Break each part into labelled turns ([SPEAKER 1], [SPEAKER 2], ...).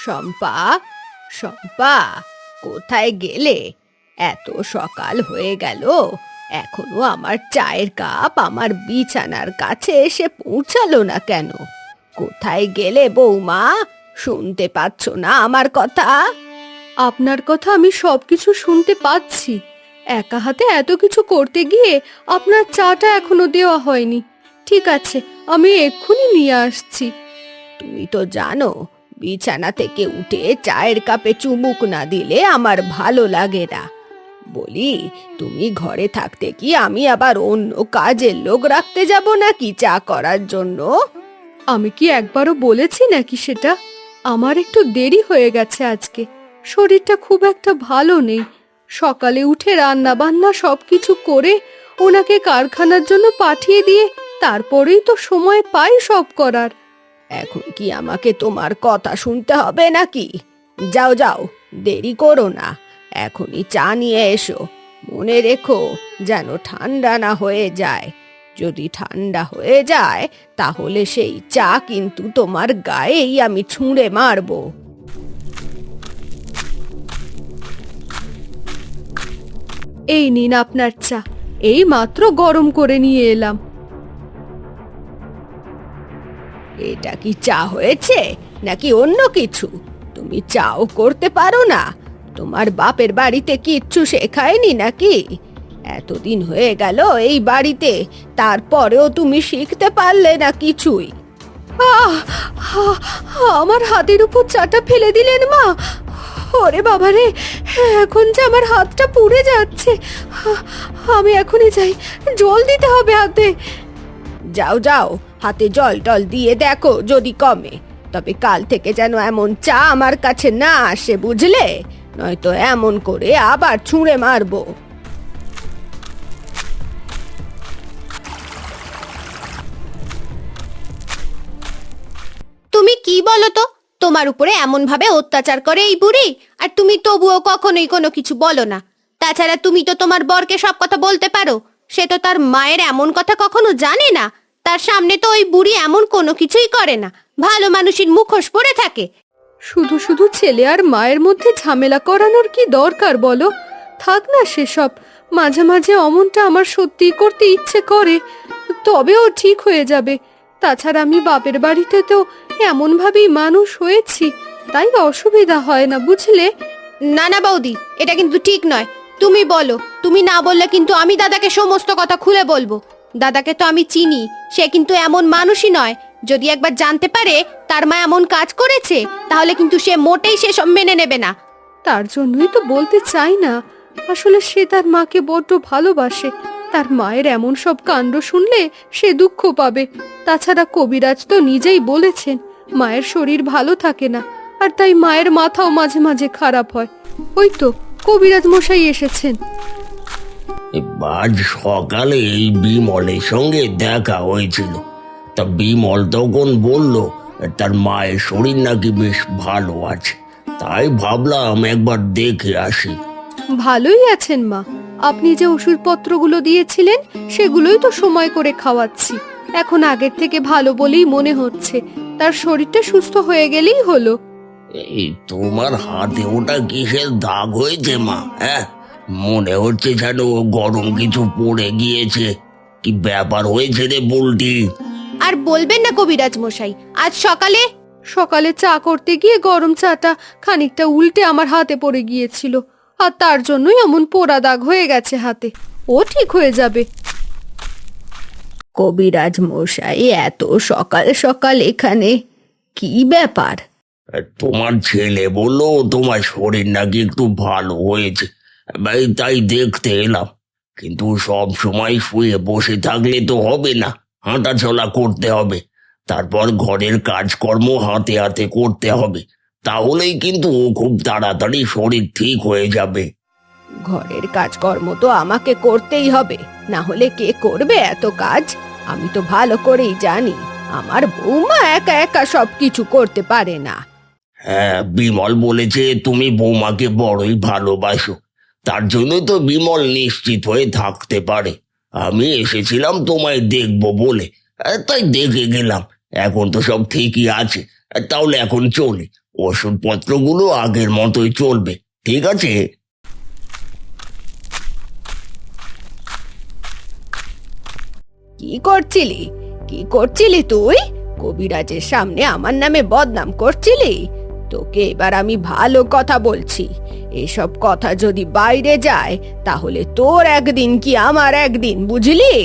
[SPEAKER 1] শম্পা, শম্পা, কোথায় গেলে? এত সকাল হয়ে গেল, এখনো আমার চায়ের কাপ আমার বিছানার কাছে এসে পৌঁছালো না কেন? কোথায় গেলে বৌমা? শুনতে পাচ্ছ না আমার কথা? আপনার কথা আমি সবকিছু শুনতে পাচ্ছি। একা হাতে এত কিছু করতে গিয়ে আপনার চাটা এখনো দেওয়া হয়নি। ঠিক আছে, আমি এক্ষুনি নিয়ে আসছি। তুমি তো জানো, বিছানা থেকে উঠে চায়ের কাপে চুমুক না দিলে আমার ভালো লাগে না। বলি, তুমি ঘরে থাকতে কি আমি আবার অন্য কাজের লোক রাখতে যাব নাকি চা করার জন্য? আমি কি একবারও বলেছি নাকি সেটা? আমার একটু দেরি হয়ে গেছে আজকে, শরীরটা খুব একটা ভালো নেই। সকালে উঠে রান্না বান্না সবকিছু করে ওনাকে কারখানার জন্য পাঠিয়ে দিয়ে তারপরেই তো সময় পাই সব করার। এখন কি আমাকে তোমার কথা শুনতে হবে নাকি? যাও যাও, দেরি করো না, এখনই চা নিয়ে এসো। মনে রেখো যেন ঠান্ডা না হয়ে যায়। যদি ঠান্ডা হয়ে যায় তাহলে সেই চা কিন্তু তোমার গায়েই আমি ছুঁড়ে মারবো। এই নিন আপনার চা, এই মাত্র গরম করে নিয়ে এলাম। এটা কি চা হয়েছে নাকি অন্য কিছু? তুমি চাও করতে পারো না? তোমার বাপের বাড়িতে কিচ্ছু শেখায়নি নাকি? এতদিন হয়ে গেল এই বাড়িতে, তারপরেও তুমি শিখতে পারলে না কিছুই। আহ! আহ! আমার হাতের উপর চাটা ফেলে দিলেন মা। ওরে বাবা রে, এখন যে আমার হাতটা পুড়ে যাচ্ছে। আমি এখনই যাই, জল দিতে হবে হাতে। যাও যাও, হাতে জল টল দিয়ে দেখো যদি কমে। তবে কাল থেকে যেন এমন চা আমার কাছে না আসে, বুঝলে? নয়তো এমন করে আবার ছুঁড়ে মারবো।
[SPEAKER 2] তুমি কি বলো তো? তোমার উপরে এমন ভাবে অত্যাচার করে এই বুড়ি, আর তুমি তবুও কখনোই কোনো কিছু বলো না। তাছাড়া তুমি তো তোমার বরকে সব কথা বলতে পারো। সে তো তার মায়ের এমন কথা কখনো জানে না। তার সামনে তো ওই বুড়ি এমন কোনো কিছুই করে না, ভালো মানুষের মুখোশ পরে থাকে।
[SPEAKER 1] শুধু শুধু ছেলে আর মায়ের মধ্যে ঝামেলা করানোর কি দরকার বলো? থাক না সেসব। মাঝে মাঝে অমনটা আমার সত্যিই করতে ইচ্ছে করে, তবেও ঠিক হয়ে যাবে। তাছাড়া আমি বাপের বাড়িতে তো এমন ভাবেই মানুষ হয়েছি, তাই অসুবিধা হয় না, বুঝলে?
[SPEAKER 2] না না বৌদি, এটা কিন্তু ঠিক নয়। তুমি বলো, তুমি না বললে কিন্তু আমি দাদাকে সমস্ত কথা খুলে বলবো। দাদাকে তো আমি চিনি, সে কিন্তু এমন মানুষই নয়। যদি একবার জানতে পারে তার মা এমন কাজ করেছে, তাহলে কিন্তু সে মোটেই সেসব মেনে নেবে না।
[SPEAKER 1] তার জন্যই তো বলতে চাই না। আসলে সে তার মাকে বড্ড ভালোবাসে। তার মায়ের এমন সব কাণ্ড শুনলে সে দুঃখ পাবে। তাছাড়া কবিরাজ তো নিজেই বলেছেন মায়ের শরীর ভালো থাকে না, আর তাই মায়ের মাথাও মাঝে মাঝে খারাপ হয়। ওই তো কবিরাজ মশাই এসেছেন।
[SPEAKER 3] আজ সকালে এই বিমলের সঙ্গে দেখা হয়েছিল। তা বিমল তখন বলল তার মায়ের শরীর নাকি বেশ ভালো আছে। তাই ভাবলাম একবার দেখে আসি।
[SPEAKER 1] ভালোই আছেন মা। আপনি যে ওষুধপত্রগুলো দিয়েছিলেন সেগুলোই তো সময় করে খাওয়াচ্ছি। এখন আগের থেকে ভালো বলেই মনে হচ্ছে। তার শরীরটা সুস্থ হয়ে গেলেই হলো।
[SPEAKER 3] এই তোমার হাতে ওটা কিসের দাগ হয়েছে মা? হ্যাঁ, মনে হচ্ছে যেন গরম কিছু পড়ে গিয়েছে। কি ব্যাপার হয়েছে রে বুলটি?
[SPEAKER 2] আর বলবেন না কবিরাজ মশাই, আজ সকালে
[SPEAKER 1] সকালে চা করতে গিয়ে গরম চাটা খানিকটা উল্টে আমার হাতে পড়ে গিয়েছিল, আর তার জন্যই এমন পোড়া দাগ হয়ে গেছে হাতে। ও ঠিক হয়ে যাবে। কবিরাজ মশাই এত সকাল সকাল এখানে, কি ব্যাপার?
[SPEAKER 3] তোমার ছেলে বললো তোমার শরীর নাকি একটু ভালো হয়েছে, তাই দেখতে এলাম। কিন্তু সব সময় শুয়ে বসে থাকলে তো হবে না, হাঁটাচলা করতে হবে। তারপর ঘরের কাজকর্ম হাতে হাতে করতে হবে। তাহলেই কিন্তু খুব তাড়াতাড়ি শরীর ঠিক হয়ে যাবে।
[SPEAKER 1] ঘরের কাজকর্ম তো আমাকে করতেই হবে, না হলে কে করবে এত কাজ? আমি তো ভালো করেই জানি আমার বৌমা একা একা সবকিছু করতে পারে না।
[SPEAKER 3] হ্যাঁ, বিমল বলেছে তুমি বৌমাকে বড়ই ভালোবাসো। তার জন্য তো বিমল নিশ্চিত হয়ে থাকতে পারে। আমি এসেছিলাম তোমায় দেখবো বলে, তাই দেখে গেলাম। এখন তো সব ঠিকই আছে। তাহলে এখন চলি, ওষুধপত্রগুলো আগের মতোই চলবে, ঠিক আছে?
[SPEAKER 1] কি করছিলি? কি করছিলি তুই? কবিরাজের সামনে আমার নামে বদনাম করছিলি? তোকে এবার আমি ভালো কথা বলছি। এসব কথা যদি বাইরে যায় তাহলে তোর একদিন কি আমার একদিন, বুঝলি?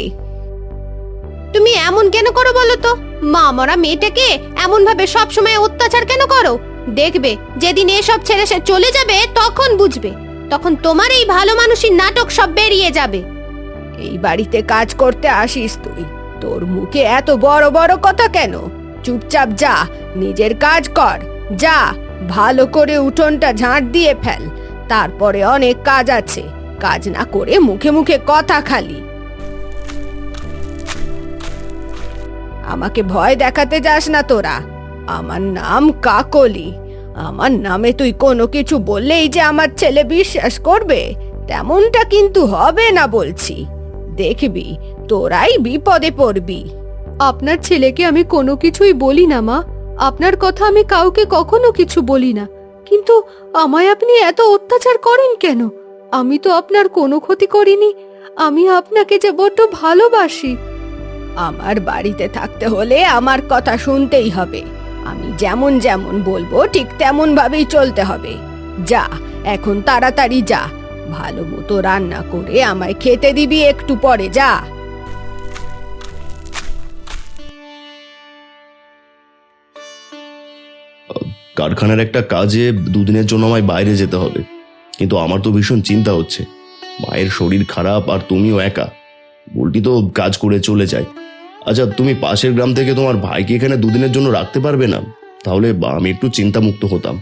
[SPEAKER 2] তুমি এমন কেন করো বলো তো? মা মরা মেয়েটাকে এমন ভাবে সব সময় অত্যাচার কেন করো? দেখবে যেদিন এসব ছেড়ে সে চলে যাবে তখন বুঝবে, তখন তোমার এই ভালো মানুষের নাটক সব বেরিয়ে যাবে।
[SPEAKER 1] এই বাড়িতে কাজ করতে আসিস তুই, তোর মুখে এত বড় বড় কথা কেন? চুপচাপ যা, নিজের কাজ কর। যা, ভালো করে উঠোনটা ঝাঁট দিয়ে ফেল। তারপরে অনেক কাজ আছে, কাজ না করে মুখে মুখে কথা খালি। আমাকে ভয় দেখাতে যাস না তোরা। আমার নাম কাকলি। আমার নামে তুই কোনো কিছু বললেই যে আমার ছেলে বিশ্বাস করবে, তেমনটা কিন্তু হবে না বলছি। দেখবি তোরাই বিপদে পড়বি।
[SPEAKER 4] আপনার ছেলেকে আমি কোনো কিছুই বলি না মা, আপনার কথা আমি কাউকে কখনো কিছু বলি না, কিন্তু আমায় আপনি এত অত্যাচার করেন কেন? আমি তো আপনার কোনো ক্ষতি করিনি, আমি আপনাকে যে বড্ড ভালোবাসি।
[SPEAKER 1] আমার বাড়িতে থাকতে হলে আমার কথা শুনতেই হবে। আমি যেমন যেমন বলবো ঠিক তেমন ভাবেই চলতে হবে। যা, এখন তাড়াতাড়ি যা, ভালো মতো রান্না করে আমায় খেতে দিবি একটু পরে। যা।
[SPEAKER 5] কারখানার একটা কাজে দুদিনের জন্য আমায় বাইরে যেতে হবে, কিন্তু আমার তো ভীষণ চিন্তা হচ্ছে। মায়ের শরীর খারাপ আর তুমিও একা, বুলটি তো কাজ করে চলে যায়। আচ্ছা, তুমি পাশের গ্রাম থেকে তোমার ভাইকে এখানে দুদিনের জন্য রাখতে পারবে না? তাহলে আমি একটু চিন্তামুক্ত হতাম।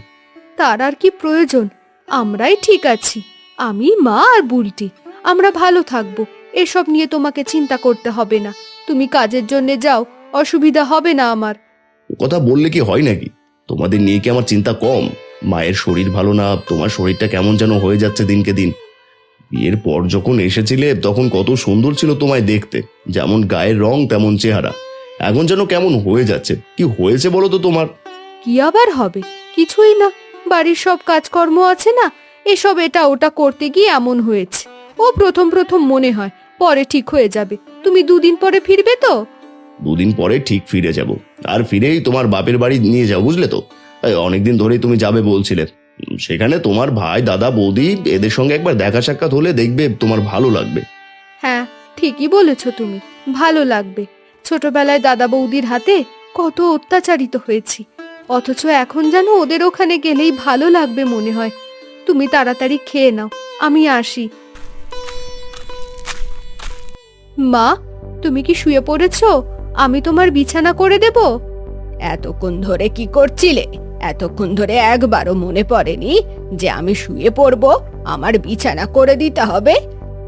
[SPEAKER 4] তার আর কি প্রয়োজন, আমরাই ঠিক আছি। আমি, মা আর বুলটি, আমরা ভালো থাকবো। এসব নিয়ে তোমাকে চিন্তা করতে হবে না। তুমি কাজের জন্য যাও, অসুবিধা হবে না আমার।
[SPEAKER 5] ও কথা বললে কি হয় নাকি? তোমাদের নিয়ে কি আমার চিন্তা কম? মায়ের শরীর ভালো না, তোমার শরীরটা কেমন যেন হয়ে যাচ্ছে দিনকে দিন। বিয়ের পর যখন এসেছিলে তখন কত সুন্দর ছিল তোমায় দেখতে, যেমন গায়ের রং তেমন চেহারা। এখন যেন কেমন হয়ে যাচ্ছে। কি হয়েছে বলো তো তোমার?
[SPEAKER 4] কি আবার হবে? কিছুই না, বাড়ির সব কাজকর্ম আছে না, এসব এটা ওটা করতে গিয়ে এমন হয়েছে। ও প্রথম প্রথম মনে হয়, পরে ঠিক হয়ে যাবে। তুমি দুদিন পরে ফিরবে তো?
[SPEAKER 5] দুদিন পরে ঠিক ফিরে যাব, আর ফিরেই তোমার বাপের বাড়ি নিয়ে যাও, বুঝলে তো? অনেকদিন ধরেই তুমি যাবে বলছিলে। সেখানে তোমার ভাই, দাদা, বৌদি এদের সঙ্গে একবার দেখা সাক্ষাৎ হলে দেখবে তোমার ভালো লাগবে।
[SPEAKER 4] হ্যাঁ, ঠিকই বলেছ তুমি, ভালো লাগবে। ছোটবেলায় দাদা বৌদির হাতে কত অত্যাচারিত হয়েছি, অথচ এখন যেন ওদের ওখানে গেলেই ভালো লাগবে মনে হয়। তুমি তাড়াতাড়ি খেয়ে নাও, আমি আসি। মা, তুমি কি শুয়ে পড়েছো? আমি তোমার বিছানা করে দেব।
[SPEAKER 1] এতক্ষণ ধরে কি করছিলে? এতক্ষণ ধরে একবারও মনে পড়েনি যে আমি শুয়ে পড়বো, আমার বিছানা করে দিতে হবে?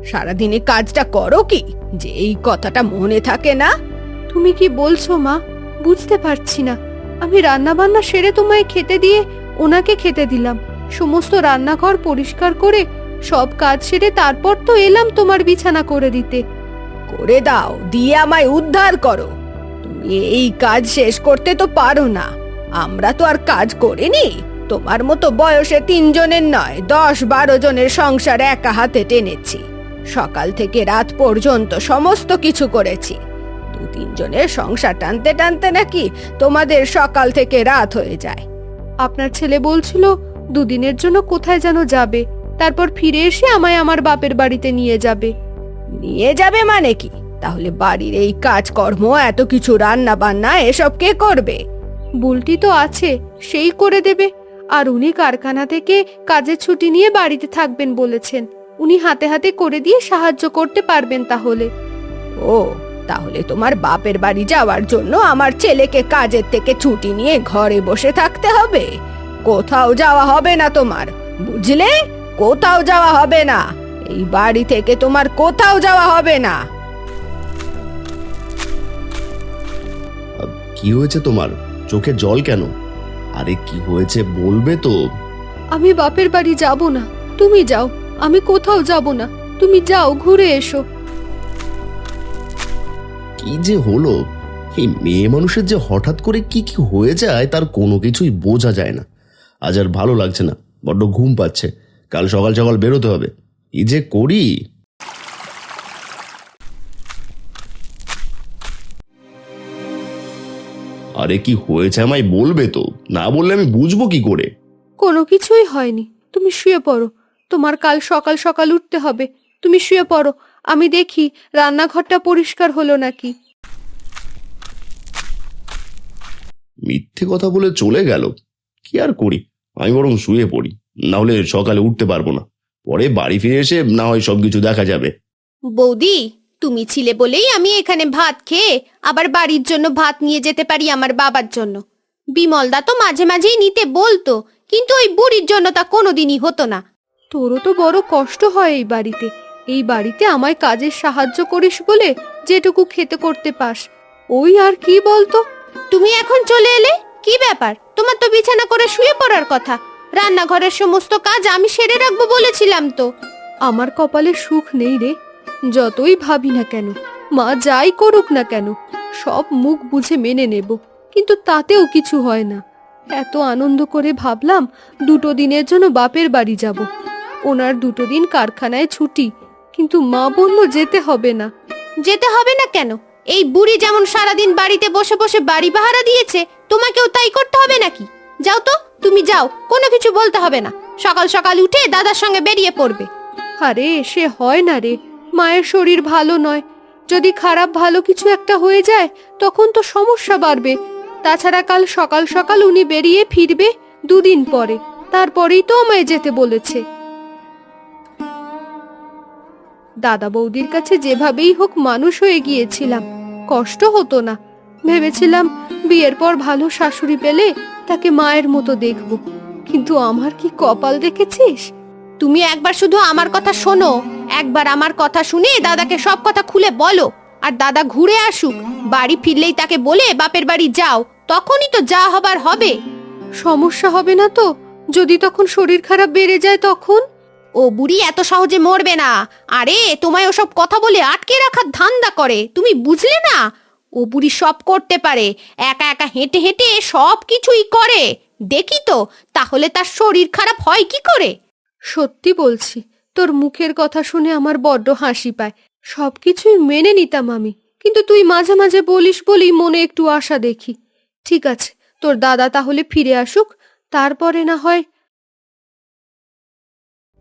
[SPEAKER 1] সারাদিনে কাজটা করো কি যে এই কথাটা মনে থাকে না?
[SPEAKER 4] তুমি কি বলছো মা? বুঝতে পারছি না। আমি রান্না বান্না সেরে তোমায় খেতে দিয়ে ওনাকে খেতে দিলাম, সমস্ত রান্নাঘর পরিষ্কার করে সব কাজ সেরে তারপর তো এলাম তোমার বিছানা করে দিতে।
[SPEAKER 1] করে দাও, দিয়ে আমায় উদ্ধার করো। তুমি এই কাজ শেষ করতে তো পারো না। আমরা তো আর কাজ করিনি। তোমার মতো বয়সে 3 জনের নয়, 10-12 জনের সংসার একা হাতে টেনেছি। সকাল থেকে রাত পর্যন্ত সমস্ত কিছু করেছি। 2-3 জনের সংসার টানতে টানতে নাকি তোমাদের সকাল থেকে রাত হয়ে যায়।
[SPEAKER 4] আপনার ছেলে বলছিল দুদিনের জন্য কোথায় যেন যাবে, তারপর ফিরে এসে আমায় আমার বাপের বাড়িতে নিয়ে যাবে।
[SPEAKER 1] নিয়ে যাবে মানে কি? তাহলে বাড়ির এই কাজকর্ম, এত কিছু রান্না বান্না এসব কে করবে?
[SPEAKER 4] বুলটি তো আছে, সেই করে দেবে। আর উনি কারখানা থেকে কাজের ছুটি নিয়ে বাড়িতে থাকবেন বলেছেন, উনি হাতে হাতে করে দিয়ে সাহায্য করতে পারবেন তাহলে।
[SPEAKER 1] ও, তাহলে তোমার বাপের বাড়ি যাওয়ার জন্য আমার ছেলেকে কাজের থেকে ছুটি নিয়ে ঘরে বসে থাকতে হবে? কোথাও যাওয়া হবে না তোমার, বুঝলে? কোথাও যাওয়া হবে না। এই বাড়ি থেকে তোমার কোথাও যাওয়া হবে না।
[SPEAKER 5] কি হয়েছে তোমার? চোখে জল কেন? আরে কি হয়েছে বলবে তো?
[SPEAKER 4] আমি বাপের বাড়ি যাব না, তুমি যাও। আমি কোথাও যাব না, তুমি যাও, ঘুরে এসো।
[SPEAKER 5] কি যে হলো, এই মেয়ে মানুষের যে হঠাৎ করে কি কি হয়ে যায় তার কোনো কিছুই বোঝা যায় না। আজ আর ভালো লাগছে না, বড্ড ঘুম পাচ্ছে। কাল সকাল সকাল বেরোতে হবে। এই যে করি। আরে কি হয়েছে আমায় বলবে তো, না বললে আমি বুঝবো কি করে?
[SPEAKER 4] কোনো কিছুই হয়নি, তুমি শুয়ে পড়ো। তোমার কাল সকাল সকাল উঠতে হবে। তুমি শুয়ে পড়ো, আমি দেখি রান্নাঘরটা পরিষ্কার হলো নাকি।
[SPEAKER 5] মিথ্যে কথা বলে চলে গেল। কি আর করি, আমি বরং শুয়ে পড়ি, না হলে সকালে উঠতে পারবো না। পরে বাড়ি ফিরে এসে না হয় সবকিছু দেখা যাবে।
[SPEAKER 2] বৌদি, তুমি ছিলে বলেই আমি এখানে ভাত খেয়ে আবার বাড়ির জন্য ভাত নিয়ে যেতে পারি আমার বাবার জন্য। বিমলদা তো মাঝে মাঝেই নিতে বলতো, কিন্তু ওই বুড়ির জন্য তা কোনোদিনই হতো না।
[SPEAKER 4] তোরও তো বড় কষ্ট হয় এই বাড়িতে। এই বাড়িতে আমায় কাজের সাহায্য করিস বলে যেটুকু খেতে করতে পাস, ওই আর কি বলতো।
[SPEAKER 2] তুমি এখন চলে এলে, কি ব্যাপার? তোমার তো বিছানা করে শুয়ে পড়ার কথা। রান্নাঘরের সমস্ত কাজ আমি সেরে রাখবো বলেছিলাম তো।
[SPEAKER 4] আমার কপালে সুখ নেই রে। যতই ভাবি না কেন, মা যাই করুক না কেন, সব মুখ বুঝে মেনে নেব, কিন্তু তাতেও কিছু হয় না। এত আনন্দ করে ভাবলাম 2 দিনের জন্য বাপের বাড়ি যাব। ওনার 2 দিন কারখানায় ছুটি, কিন্তু মা বলল যেতে হবে না।
[SPEAKER 2] যেতে হবে না কেন? এই বুড়ি যেমন সারাদিন বাড়িতে বসে বসে বাড়ি পাহারা দিয়েছে, তোমাকেও তাই করতে হবে নাকি? যাও তো, তুমি যাও, কোনো কিছু বলতে হবে না। সকাল সকাল উঠে দাদার সঙ্গে বেরিয়ে পড়বে।
[SPEAKER 4] আরে সে হয় না রে, মায়ের শরীর ভালো নয়। যদি খারাপ ভালো কিছু একটা হয়ে যায় তখন তো সমস্যা বাড়বে। তাছাড়া কাল সকাল সকাল উনি বেরিয়ে ফিরবে 2 দিন পরে, তারপরেই তো আমায় যেতে বলেছে। দাদা বৌদির কাছে যেভাবেই হোক মানুষ হয়ে গিয়েছিলাম, কষ্ট হতো না। ভেবেছিলাম বিয়ের পর ভালো শাশুড়ি পেলে তাকে মায়ের মতো দেখব, কিন্তু আমার কি কপাল দেখেছিস।
[SPEAKER 2] তুমি একবার শুধু আমার কথা শোনো, একবার আমার কথা শুনে দাদাকে সব কথা খুলে বলো। আর দাদা ঘুরে আসুক, বাড়ি ফিরলেই তাকে বলে বাপের বাড়ি যাও, তখনই তো যা হবার হবে।
[SPEAKER 4] সমস্যা হবে না তো? যদি তখন শরীর খারাপ বেড়ে যায় তখন?
[SPEAKER 2] ও বুড়ি এত সহজে মরবে না। আরে তোমায় ওসব কথা বলে আটকে রাখার ধান্দা করে, তুমি বুঝলে না? ও বুড়ি সব করতে পারে, একা একা হেঁটে হেঁটে সব কিছুই করে। দেখি তো, তাহলে তার শরীর খারাপ হয় কি করে?
[SPEAKER 4] সত্যি বলছি, তোর মুখের কথা শুনে আমার বড্ড হাসি পায়। সবকিছুই মেনে নিতাম আমি, কিন্তু তুই মাঝে মাঝে বলিস বলি মনে একটু আশা দেখি। ঠিক আছে, তোর দাদা তাহলে ফিরে আসুক, তারপরে না হয়।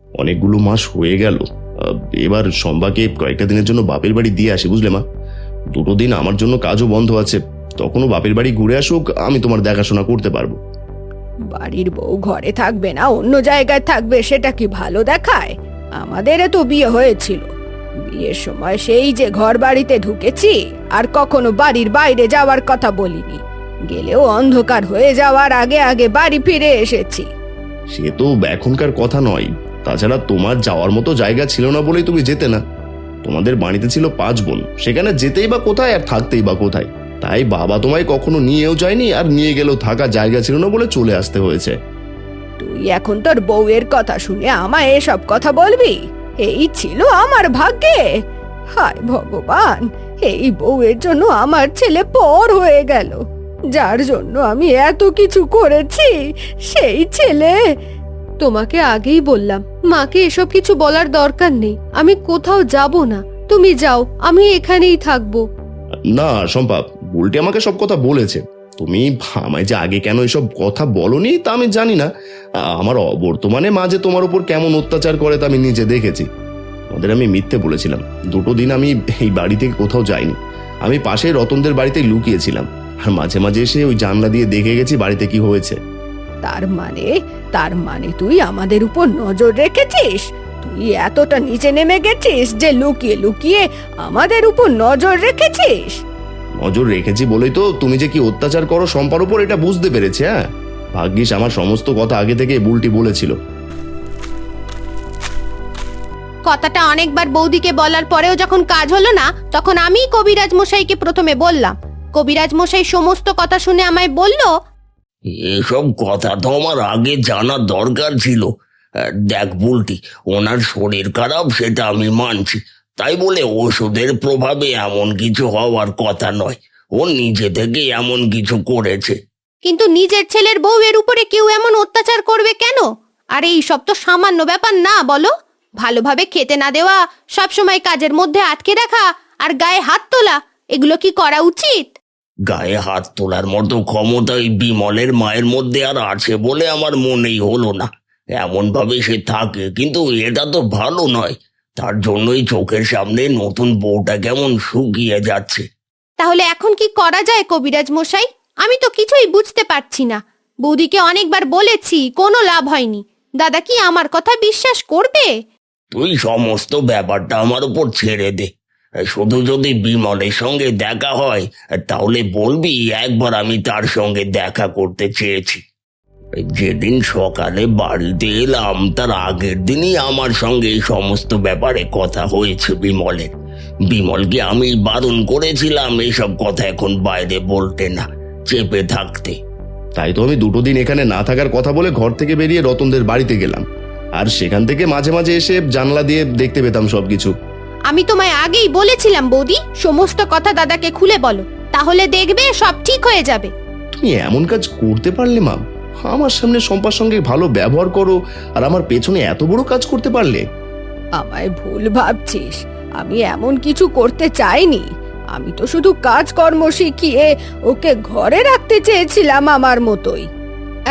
[SPEAKER 5] অনেকগুলো মাস হয়ে গেল। এবার সম্বাকে কয়েকটা দিনের জন্য বাপের বাড়ি দিয়ে আসি, বুঝলে মা? 2 দিন আমার জন্য কাজও বন্ধ আছে, তখনও বাপের বাড়ি ঘুরে আসুক, আমি তোমার দেখাশোনা করতে পারবো।
[SPEAKER 1] বাড়ির বউ ঘরে থাকবে না অন্য জায়গায় থাকবে, সেটা কি ভালো দেখায়? আমাদেরও তো বিয়ে হয়েছিল, বিয়ের সময় সেই যে ঘর বাড়িতে ঢুকেছি, আর কখনো বাড়ির বাইরে যাওয়ার কথা বলিনি। গেলেও অন্ধকার হয়ে যাওয়ার আগে আগে বাড়ি ফিরে এসেছি।
[SPEAKER 5] সে তো এখনকার কথা নয়। তাছাড়া তোমার যাওয়ার মতো জায়গা ছিল না বলেই তুমি যেতে না। তোমাদের বাড়িতে ছিল 5 বোন, সেখানে যেতেই বা কোথায় আর থাকতেই বা কোথায়। তাই বাবা তোমায় কখনো নিয়েও যায়নি, আর নিয়ে গেলেও থাকা জায়গা ছিল না বলে চলে আসতে হয়েছে।
[SPEAKER 1] তুই এখন তোর বউয়ের কথা শুনে আমায় এসব কথা বলবি? এই ছিল আমার ভাগ্যে। হায় ভগবান, এই বউয়ের জন্য আমার ছেলে পর হয়ে গেল। যার জন্য আমি এত কিছু করেছি, সেই ছেলে।
[SPEAKER 4] তোমাকে আগেই বললাম, মাকে এসব কিছু বলার দরকার নেই। আমি কোথাও যাব না, তুমি যাও, আমি এখানেই থাকবো।
[SPEAKER 5] না শম্পা, বুলটি আমাকে সব কথা বলেছে। তুমি আমায় যে আগে কেন এসব কথা বলনি তা আমি জানি না। আমার বর্তমানে মা যে তোমার উপর কেমন অত্যাচার করে তা আমি নিজে দেখেছি। তোমাদের আমি মিথ্যে বলেছিলাম। 2 দিন আমি এই বাড়ি থেকে কোথাও যাইনি। আমি পাশে রতনদের বাড়িতে লুকিয়েছিলাম, আর মাঝে মাঝে এসে ওই জানলা দিয়ে দেখে গেছি বাড়িতে কি হয়েছে।
[SPEAKER 1] তার মানে তুই আমাদের উপর নজর রেখেছিস? তুই এতটা নিচে নেমে গেছিস যে লুকিয়ে লুকিয়ে আমাদের উপর নজর রেখেছিস?
[SPEAKER 5] নজর রেখেছি বলেই তো তুমি যে কি অত্যাচার করো শম্পার উপর এটা বুঝতে পেরেছে। হ্যাঁ, ভাগ্যিস আমার সমস্ত কথা আগে থেকে বুলটি বলেছিল।
[SPEAKER 2] কথাটা অনেকবার বৌদিকে বলার পরেও যখন কাজ হলো না, তখন আমি কবিরাজ মশাইকে প্রথমে বললাম। কবিরাজ মশাই সমস্ত কথা শুনে আমায় বলল,
[SPEAKER 3] এসব কথা তো আমার আগে জানার দরকার ছিল। দেখ বুলটি, ওনার শরীর খারাপ সেটা আমি মানছি, তাই বলে ওষুধের প্রভাবে এমন কিছু হওয়ার কথা নয়। ও নিজে থেকে এমন কিছু করেছে।
[SPEAKER 2] কিন্তু নিজের ছেলের বউয়ের উপরে কেউ এমন অত্যাচার করবে কেন? আর এই সব তো সামান্য ব্যাপার না, বলো? ভালোভাবে খেতে না দেওয়া, সবসময় কাজের মধ্যে আটকে রাখা, আর গায়ে হাত তোলা, এগুলো কি করা উচিত?
[SPEAKER 3] গায়ে হাত তোলার মতো ক্ষমতা ওই বিমলের মায়ের মধ্যে আর আছে বলে আমার মনেই হলো না। এমন ভাবে সে থাকে, কিন্তু এটা তো ভালো নয়। তার জন্যই চোখের সামনে নতুন বউটা কেমন শুকিয়ে যাচ্ছে।
[SPEAKER 2] তাহলে এখন কি করা যায় কবিরাজ মশাই? আমি তো কিছুই বুঝতে পারছি না। বৌদিকে অনেকবার বলেছি, কোনো লাভ হয়নি। দাদা কি আমার কথা বিশ্বাস করবে?
[SPEAKER 3] তুই সমস্ত ব্যাপারটা আমার উপর ছেড়ে দে। শুধু যদি বিমলের সঙ্গে দেখা হয় তাহলে বলবি একবার আমি তার সঙ্গে দেখা করতে চেয়েছি। যেদিন সকালে বাড়িতে এলাম তার আগের দিনই আমার সঙ্গে এই সমস্ত ব্যাপারে কথা হয়েছে বিমলের। বিমলকে আমি বারণ করেছিলাম এসব কথা এখন বাইরে বলতে না, চেপে থাকতে।
[SPEAKER 5] তাই তো আমি 2 দিন এখানে না থাকার কথা বলে ঘর থেকে বেরিয়ে রতনদের বাড়িতে গেলাম, আর সেখান থেকে মাঝে মাঝে এসে জানলা দিয়ে দেখতে পেতাম সবকিছু।
[SPEAKER 2] আমি তোমায় আগেই বলেছিলাম বৌদি, সমস্ত কথা দাদাকে খুলে বলো, তাহলে দেখবে সব ঠিক হয়ে যাবে।
[SPEAKER 5] তুমি এমন কাজ করতে পারলে মা? আমার সামনে শম্পার সঙ্গে ভালো ব্যবহার করো, আর আমার পেছনে এত বড় কাজ করতে পারলে?
[SPEAKER 1] আমায় ভুল ভাবছিস, আমি এমন কিছু করতে চাইনি। আমি তো শুধু কাজকর্ম শিখিয়ে ওকে ঘরে রাখতে চেয়েছিলাম আমার মতোই।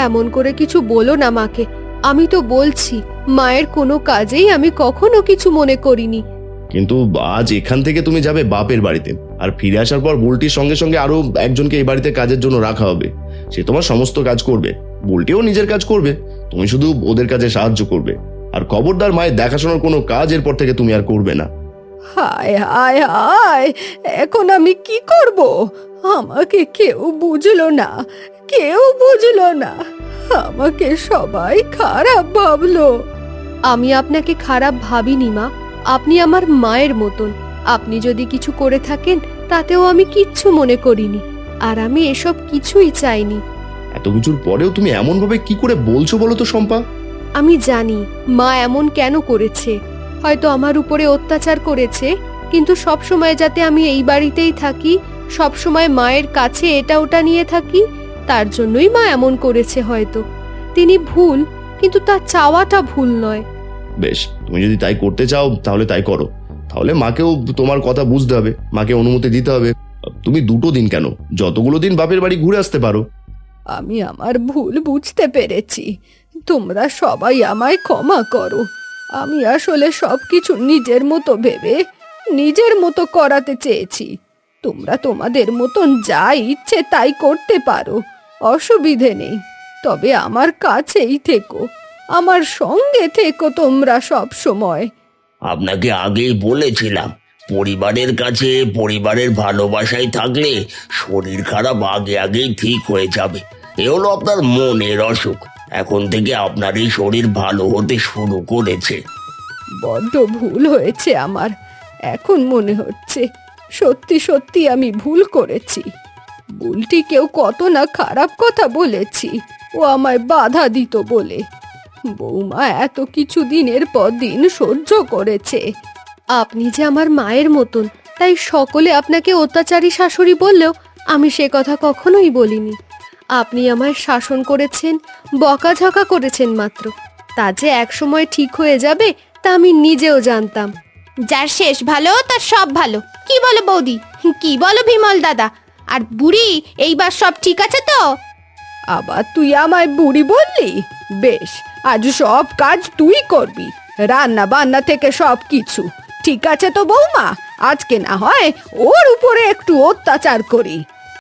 [SPEAKER 4] এমন করে কিছু বলো না মাকে। আমি তো বলছি, মায়ের কোনো কাজেই আমি কখনো কিছু মনে করিনি।
[SPEAKER 5] কিন্তু আজ এখান থেকে তুমি যাবে বাপের বাড়িতে, আর ফিরে আসার পর বুলটির সঙ্গে সঙ্গে আরো একজনকে এই বাড়িতে কাজের জন্য রাখা হবে। সে তোমার সমস্ত কাজ করবে, বুলটিও নিজের কাজ করবে, তুমি শুধু ওদের কাজে সাহায্য করবে। আর খবরদার মায়ের দেখাশোনার কোনো কাজ এরপর থেকে তুমি আর করবে না।
[SPEAKER 1] হায় হায় হায়, এখন আমি কি করব? আমাকে কেউ বুঝলো না, কেউ বুঝলো না। আমাকে সবাই খারাপ ভাবলো।
[SPEAKER 4] আমি আপনাকে খারাপ ভাবিনি মা, আপনি আমার মায়ের মতন। আপনি যদি কিছু করে থাকেন তাতেও আমি কিচ্ছু মনে করিনি, আর আমি এসব কিছুই চাইনি।
[SPEAKER 5] এত কিছুর পরেও তুমি এমন ভাবে কি করে বলছো বলো তো শম্পা?
[SPEAKER 4] আমি জানি মা এমন কেন করেছে। হয়তো আমার উপরে অত্যাচার করেছে, কিন্তু সব সময় যাতে আমি এই বাড়িতেই থাকি, সব সময় মায়ের কাছে এটা ওটা নিয়ে থাকি, তার জন্যই মা এমন করেছে হয়তো। তিনি ভুল, কিন্তু তার চাওয়াটা ভুল নয়।
[SPEAKER 5] বেশ, তুমি যদি তাই করতে চাও তাহলে তাই করো। তাহলে মাকেও তোমার কথা বুঝতে হবে, মাকে অনুমতি দিতে হবে। তুমি 2 দিন কেন, যতগুলো দিন বাপের বাড়ি ঘুরে আসতে পারো।
[SPEAKER 1] আমি আমার ভুল বুঝতে পেরেছি, তোমরা সবাই আমায় ক্ষমা করো। আমি আসলে সবকিছু নিজের মতো ভেবে নিজের মতো করাতে চেয়েছি। তোমরা তোমাদের মতন যা ইচ্ছে তাই করতে পারো, অসুবিধে নেই। তবে আমার কাছেই থেকো, আমার সঙ্গে থেকো তোমরা সব সময়।
[SPEAKER 3] আপনাকে আগেই বলেছিলাম, পরিবারের কাছে পরিবারের ভালোবাসায় থাকলে শরীর খারাপ আগে আগেই ঠিক হয়ে যাবে। এ হলো আপনার মনের অসুখ। এখন থেকে আপনার এই শরীর ভালো হতে শুরু করেছে।
[SPEAKER 1] বড্ড ভুল হয়েছে আমার। এখন মনে হচ্ছে সত্যি সত্যি আমি ভুল করেছি। বুলটিকেও কত না খারাপ কথা বলেছি, ও আমায় বাধা দিত বলে। বৌমা এত কিছু দিনের পর দিন সহ্য করেছে।
[SPEAKER 4] আপনি যে আমার মায়ের মতন, তাই সকলে আপনাকে অত্যাচারী শাশুড়ি বললেও আমি সে কথা কখনোই বলিনি। আপনি আমায় শাসন করেছেন, বকাঝকা করেছেন মাত্র। তা যে একসময় ঠিক হয়ে যাবে তা আমি নিজেও জানতাম।
[SPEAKER 2] যার শেষ ভালো তার সব ভালো, কি বলো বৌদি? কি বলো বিমল দাদা? আর বুড়ি, এইবার সব ঠিক আছে তো?
[SPEAKER 1] আবার তুই আমায় বুড়ি বললি? বেশ, আজ সব কাজ তুই করবি, রান্না বান্না থেকে সব কিছু। ঠিক আছে তো বৌমা, আজকে না হয় ওর উপরে একটু অত্যাচার করি।